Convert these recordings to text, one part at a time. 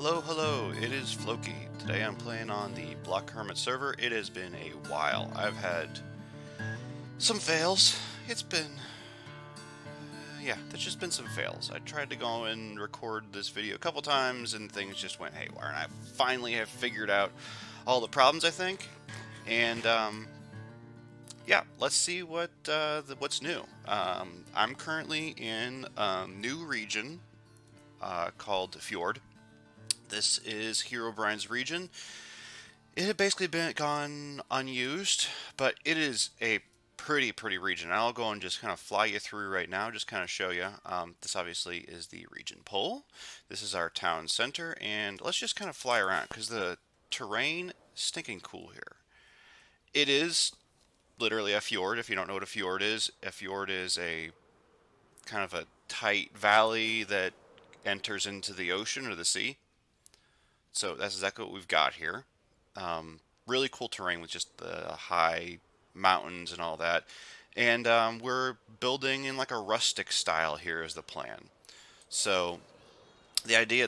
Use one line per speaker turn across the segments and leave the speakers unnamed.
Hello, hello, it is Floki. Today I'm playing on the Block Hermit server. It has been a while. I've had some fails. It's been, yeah, there's just been some fails. I tried to go and record this video a couple times and things just went haywire. And I finally have figured out all the problems, I think. And, yeah, let's see what's new. I'm currently in a new region called Fjord. This is Herobrine's region. It had basically been gone unused, but it is a pretty region. I'll go and just kind of fly you through right now, just kind of show you. This obviously is the region pole. This is our town center, and let's just kind of fly around because the terrain is stinking cool here. It is literally a fjord. If you don't know what a fjord is a kind of a tight valley that enters into the ocean or the sea. So that's exactly what we've got here. Really cool terrain with just the high mountains and all that. And we're building in like a rustic style here is the plan. So the idea,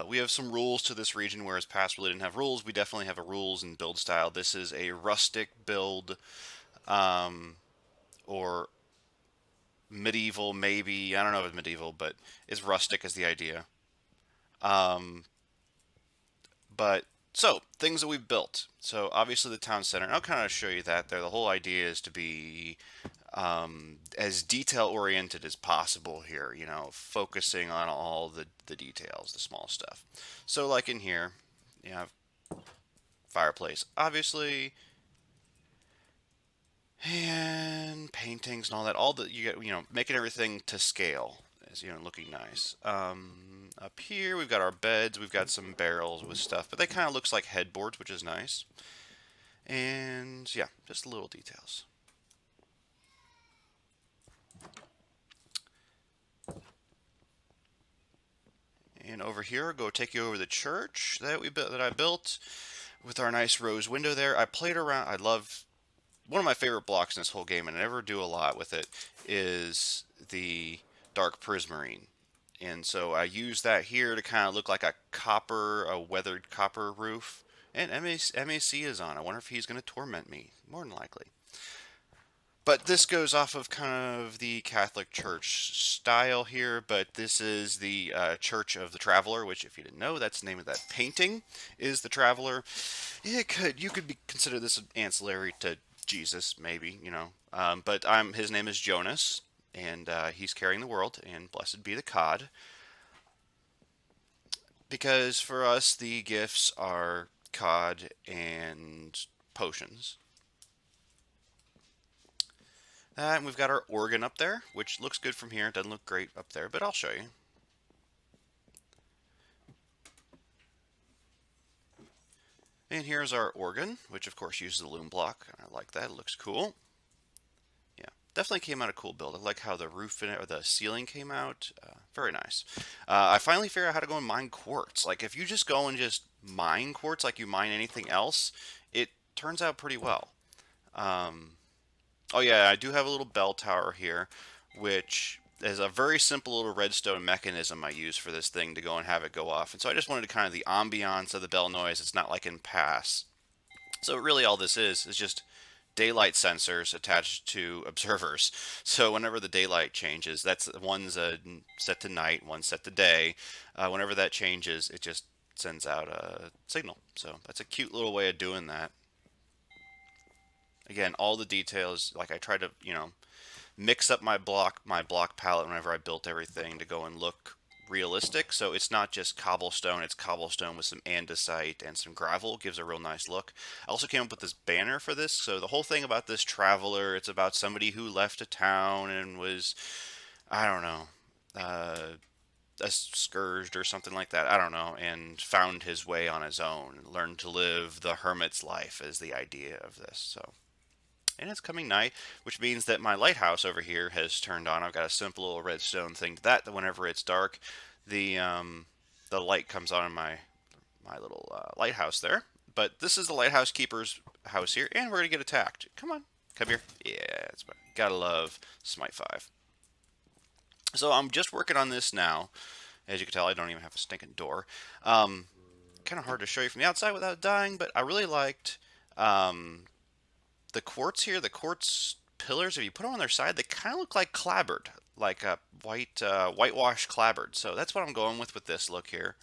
we have some rules to this region, whereas past really didn't have rules. We definitely have a rules and build style. This is a rustic build, um, or medieval maybe. I don't know if it's medieval, but it's rustic is the idea. Um, But so things that we've built. So obviously the town center. And I'll kind of show you that there. The whole idea is to be as detail oriented as possible here. You know, focusing on all the details, the small stuff. So like in here, you have fireplace, obviously, and paintings and all that. All that you get, you know, making everything to scale is, you know, looking nice. Up here we've got our beds, we've got some barrels with stuff, but they kind of looks like headboards, which is nice. And yeah, just little details. And over here, I'll go take you over the church that I built with our nice rose window there. I played around. I love one of my favorite blocks in this whole game, and I never do a lot with it, is the dark prismarine. And so I use that here to kind of look like a weathered copper roof. And MAC is on. I wonder if he's going to torment me. More than likely. But this goes off of kind of the Catholic Church style here, but this is the Church of the Traveler, which, if you didn't know, that's the name of that painting, is the Traveler. You could consider this ancillary to Jesus, maybe, you know. But his name is Jonas, and he's carrying the world, and blessed be the cod. Because for us, the gifts are cod and potions. And we've got our organ up there, which looks good from here. It doesn't look great up there, but I'll show you. And here's our organ, which of course uses the loom block. I like that. It looks cool. Yeah, definitely came out a cool build. I like how the roof or the ceiling came out. Very nice. I finally figured out how to go and mine quartz. Like if you just go and just mine quartz like you mine anything else, it turns out pretty well. Um, oh yeah, I do have a little bell tower here, which is a very simple little redstone mechanism I use for this thing to go and have it go off. And so I just wanted to kind of the ambiance of the bell noise. It's not like in Pass. So really all this is just daylight sensors attached to observers. So whenever the daylight changes, one's set to night, one's set to day. Whenever that changes, it just sends out a signal. So that's a cute little way of doing that. Again, all the details, like I try to, you know, mix up my block palette whenever I built everything to go and look realistic. So it's not just cobblestone, it's cobblestone with some andesite and some gravel. It gives a real nice look. I also came up with this banner for this. So the whole thing about this traveler, it's about somebody who left a town and was, I don't know, scourged or something like that. I don't know, and found his way on his own and learned to live the hermit's life is the idea of this. So and it's coming night, which means that my lighthouse over here has turned on. I've got a simple little redstone thing to that whenever it's dark, the light comes on in my little lighthouse there. But this is the Lighthouse Keeper's house here, and we're gonna get attacked. Come on, come here. Yeah, it's gotta love Smite 5. So I'm just working on this now, As you can tell, I don't even have a stinking door. Kind of hard to show you from the outside without dying, but I really liked um, the quartz here. The quartz pillars, if you put them on their side, they kind of look like clapboard, like a whitewash clapboard. So that's what I'm going with this look here.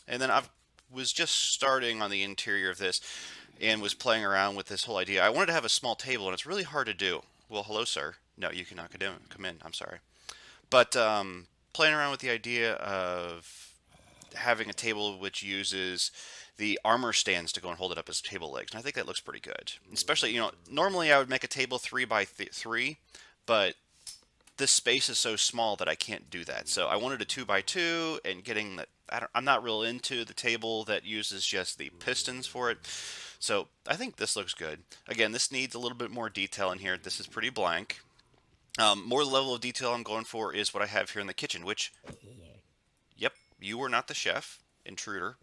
And then I was just starting on the interior of this and was playing around with this whole idea. I wanted to have a small table, and it's really hard to do. Well, hello, sir. No, you cannot come in. I'm sorry. But playing around with the idea of having a table which uses the armor stands to go and hold it up as table legs, and I think that looks pretty good. Especially, normally I would make a table 3 by 3, but this space is so small that I can't do that. So I wanted a 2 by 2, and getting that. I'm not real into the table that uses just the pistons for it. So I think this looks good. Again, this needs a little bit more detail in here. This is pretty blank. More level of detail I'm going for is what I have here in the kitchen, which, yep, you were not the chef. Intruder.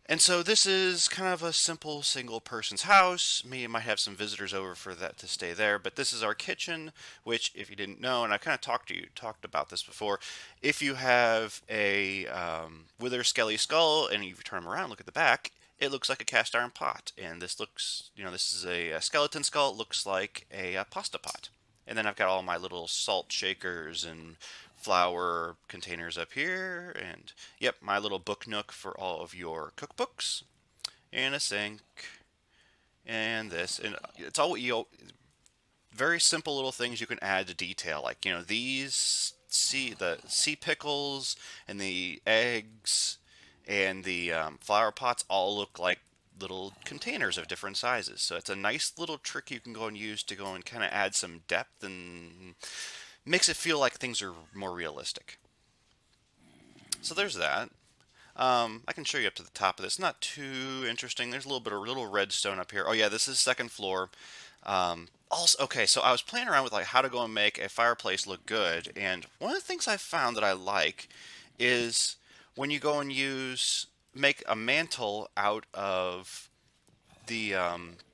And so this is kind of a simple single person's house. Me might have some visitors over for that to stay there, but this is our kitchen, which, if you didn't know, and I kind of talked about this before, if you have a wither skelly skull and you turn them around, look at the back, it looks like a cast iron pot. And this looks, this is a skeleton skull. It looks like a pasta pot. And then I've got all my little salt shakers and flour containers up here, and yep, my little book nook for all of your cookbooks, and a sink, and this, and it's all very simple little things you can add to detail, like these the sea pickles and the eggs and the flower pots all look like little containers of different sizes. So it's a nice little trick you can go and use to go and kind of add some depth and makes it feel like things are more realistic. So there's that. I can show you up to the top of this. Not too interesting. There's a little redstone up here. Oh yeah, this is second floor. Also, okay, so I was playing around with like how to go and make a fireplace look good, and one of the things I found that I like is when you go and make a mantle out of the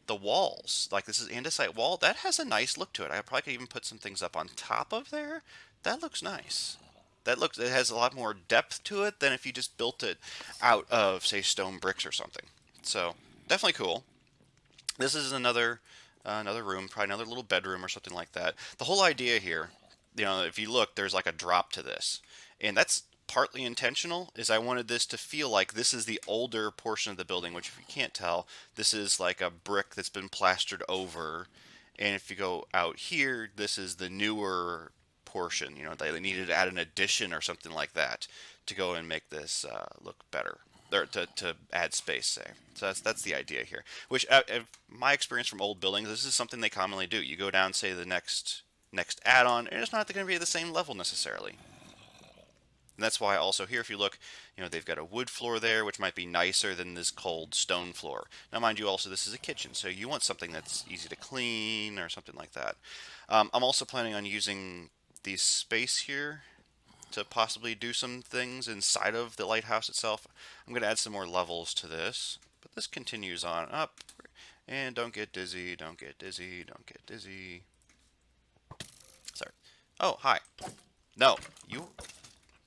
walls. Like this is andesite wall. That has a nice look to it. I probably could even put some things up on top of there. That looks nice. It has a lot more depth to it than if you just built it out of, say, stone bricks or something. So definitely cool. This is another room, probably another little bedroom or something like that. The whole idea here, if you look, there's like a drop to this, and that's partly intentional. Is I wanted this to feel like this is the older portion of the building, which if you can't tell, this is like a brick that's been plastered over, and if you go out here, this is the newer portion. They needed to add an addition or something like that to go and make this look better, or to add space, say. So that's the idea here. Which, my experience from old buildings, this is something they commonly do. You go down, say, the next add-on, and it's not going to be at the same level necessarily. And that's why also here, if you look, they've got a wood floor there, which might be nicer than this cold stone floor. Now, mind you, also this is a kitchen, so you want something that's easy to clean or something like that. I'm also planning on using the space here to possibly do some things inside of the lighthouse itself. I'm going to add some more levels to this, but this continues on up. And don't get dizzy, don't get dizzy, don't get dizzy. Sorry. Oh, hi. No,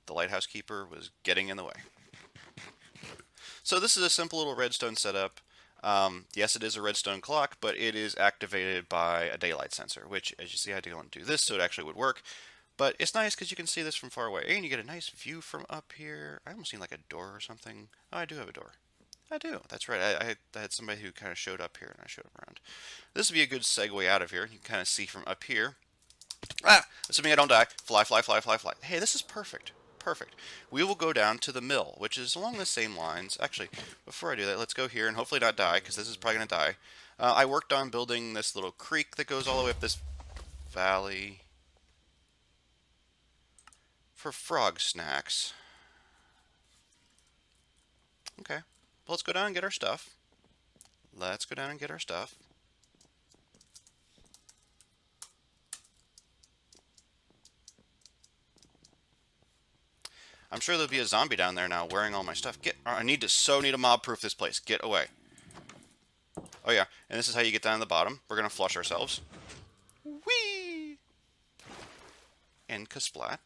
the Lighthouse Keeper was getting in the way. So this is a simple little redstone setup. Yes, it is a redstone clock, but it is activated by a daylight sensor, which, as you see, I had to go and do this so it actually would work. But it's nice because you can see this from far away, and you get a nice view from up here. I almost seen like a door or something. Oh, I do have a door. I do. That's right. I had somebody who kind of showed up here, and I showed them around. This would be a good segue out of here. You can kind of see from up here. Ah! Assuming I don't die. Fly, fly, fly, fly, fly. Hey, this is perfect. Perfect. We will go down to the mill, which is along the same lines. Actually, before I do that, let's go here and hopefully not die, because this is probably going to die. I worked on building this little creek that goes all the way up this valley for frog snacks. Okay. Well, let's go down and get our stuff. Let's go down and get our stuff. I'm sure there'll be a zombie down there now wearing all my stuff. I need to mob-proof this place. Get away. Oh yeah, and this is how you get down to the bottom. We're gonna flush ourselves. Whee! And kasplat.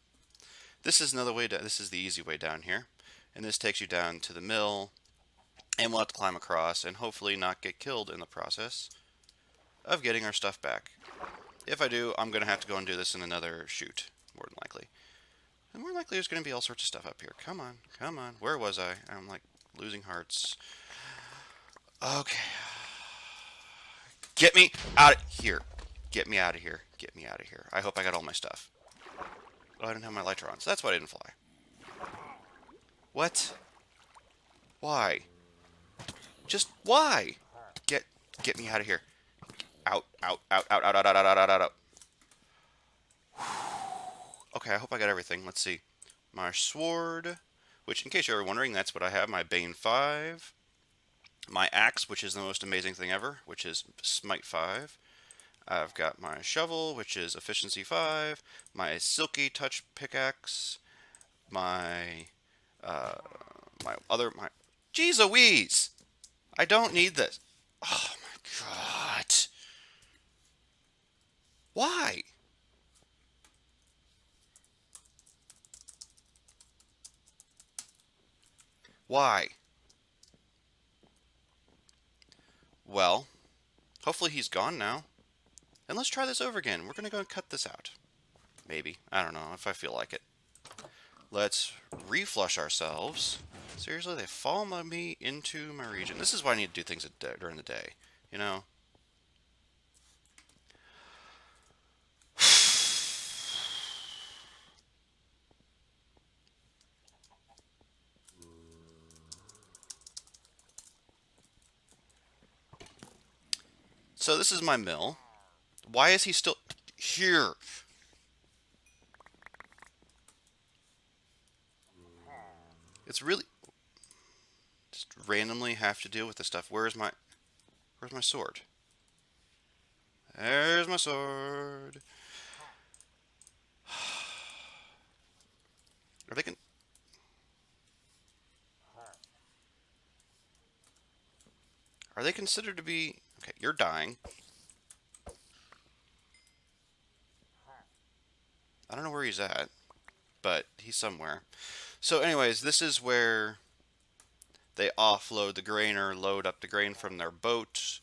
This is another way down. This is the easy way down here. And this takes you down to the mill. And we'll have to climb across and hopefully not get killed in the process of getting our stuff back. If I do, I'm going to have to go and do this in another shoot, more than likely. And more likely there's going to be all sorts of stuff up here. Come on, come on. Where was I? I'm like losing hearts. Okay. Get me out of here. Get me out of here. Get me out of here. I hope I got all my stuff. Oh, I didn't have my lighter on, so that's why I didn't fly. What? Why? Just why? Get me out of here. Out, out, out, out, out, out, out, out, out, out, out. Okay, I hope I got everything. Let's see. My sword, which, in case you're wondering, that's what I have. My Bane 5. My axe, which is the most amazing thing ever, which is Smite 5. I've got my shovel, which is Efficiency 5. My Silky Touch pickaxe. My, my... Jeez Louise! I don't need this. Oh my god. Why? Why? Well, hopefully he's gone now. And let's try this over again. We're going to go and cut this out. Maybe. I don't know if I feel like it. Let's reflush ourselves. Seriously, they follow me into my region. This is why I need to do things during the day. You know? So this is my mill. Why is he still here? It's really just randomly have to deal with this stuff. Where's my sword? There's my sword. Are they are they considered to be okay? You're dying. I don't know where he's at, but he's somewhere. So anyways, this is where they offload the grain or load up the grain from their boat.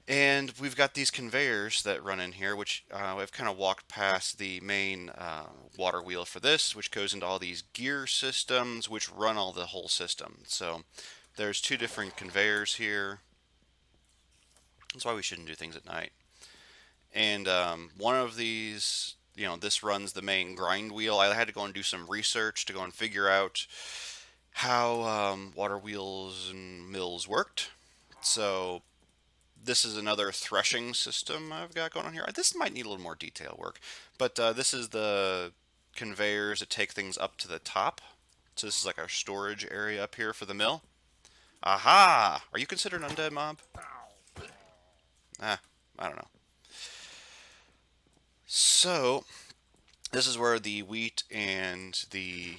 And we've got these conveyors that run in here, which I've kind of walked past the main water wheel for this, which goes into all these gear systems, which run all the whole system. So there's two different conveyors here. That's why we shouldn't do things at night. And one of these, you know, this runs the main grind wheel. I had to go and do some research to go and figure out how water wheels and mills worked. So this is another threshing system I've got going on here. This might need a little more detail work, but this is the conveyors that take things up to the top. So this is like our storage area up here for the mill. Aha! Are you considered an undead mob? Ah, I don't know. So this is where the wheat and the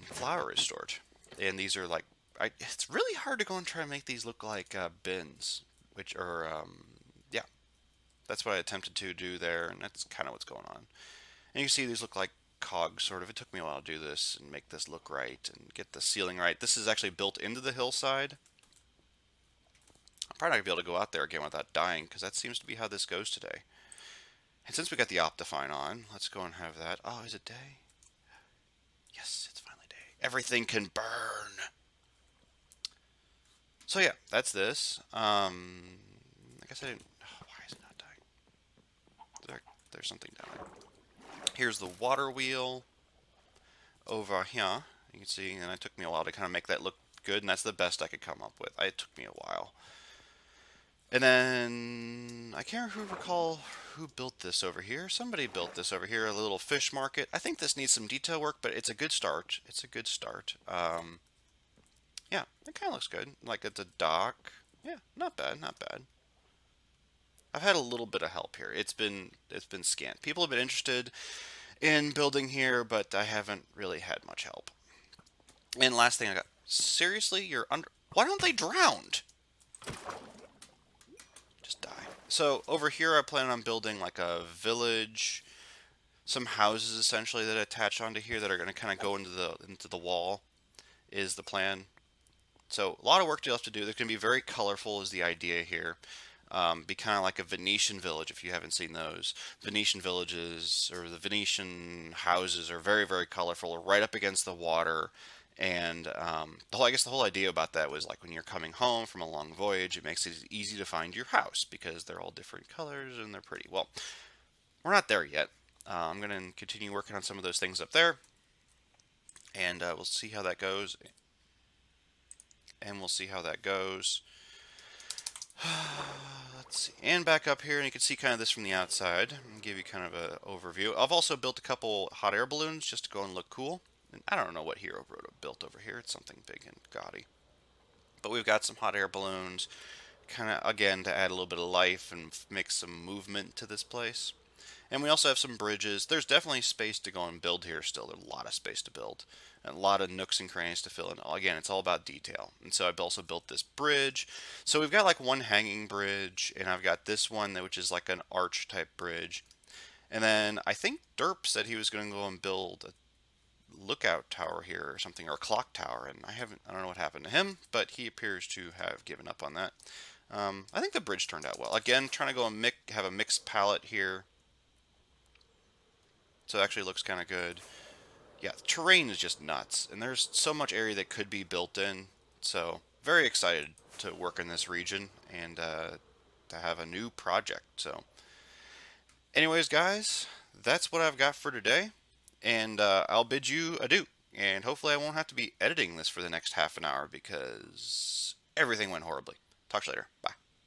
flour is stored. And these are like, it's really hard to go and try and make these look like bins, which are, yeah, that's what I attempted to do there, and that's kind of what's going on. And you can see these look like cogs, sort of. It took me a while to do this and make this look right and get the ceiling right. This is actually built into the hillside. I'm probably not going to be able to go out there again without dying, because that seems to be how this goes today. And since we got the Optifine on, let's go and have that. Oh, is it day? Yes, it's finally day. Everything can burn. So yeah, that's this. I guess I didn't. Oh, why is it not dying? There's something down there. Here's the water wheel over here. You can see, and it took me a while to kind of make that look good, and that's the best I could come up with. It took me a while. And then I can't recall who built this over here. Somebody built this over here, a little fish market. I think this needs some detail work, but it's a good start. It's a good start. Yeah, it kind of looks good. Like it's a dock. Yeah, not bad, not bad. I've had a little bit of help here. It's been scant. People have been interested in building here, but I haven't really had much help. And last thing I got. Seriously, you're under. Why don't they drown? Just die. So over here, I plan on building like a village some houses essentially that attach onto here that are going to kind of go into the wall is the plan. So a lot of work you'll have to do. They're going to be very colorful is the idea here. Be kind of like a Venetian village if you haven't seen those. Venetian villages or the Venetian houses are very, very colorful, right up against the water. And I guess the whole idea about that was like when you're coming home from a long voyage, it makes it easy to find your house because they're all different colors and they're pretty. Well, we're not there yet. I'm going to continue working on some of those things up there, and we'll see how that goes. And we'll see how that goes. Let's see. And back up here, and you can see kind of this from the outside. And give you kind of an overview. I've also built a couple hot air balloons just to go and look cool. And I don't know what Hero built over here. It's something big and gaudy. But we've got some hot air balloons, kind of, again, to add a little bit of life and make some movement to this place. And we also have some bridges. There's definitely space to go and build here still. There's a lot of space to build. And a lot of nooks and crannies to fill in. Again, it's all about detail. And so I've also built this bridge. So we've got like one hanging bridge, and I've got this one which is like an arch type bridge. And then I think Derp said he was going to go and build a lookout tower here or something, or a clock tower. And I don't know what happened to him, but he appears to have given up on that. I think the bridge turned out well. Again, trying to go and have a mixed palette here. So it actually looks kind of good. Yeah, the terrain is just nuts, and there's so much area that could be built in. So very excited to work in this region and to have a new project. So anyways, guys, that's what I've got for today, and I'll bid you adieu. And hopefully I won't have to be editing this for the next half an hour because everything went horribly. Talk to you later. Bye.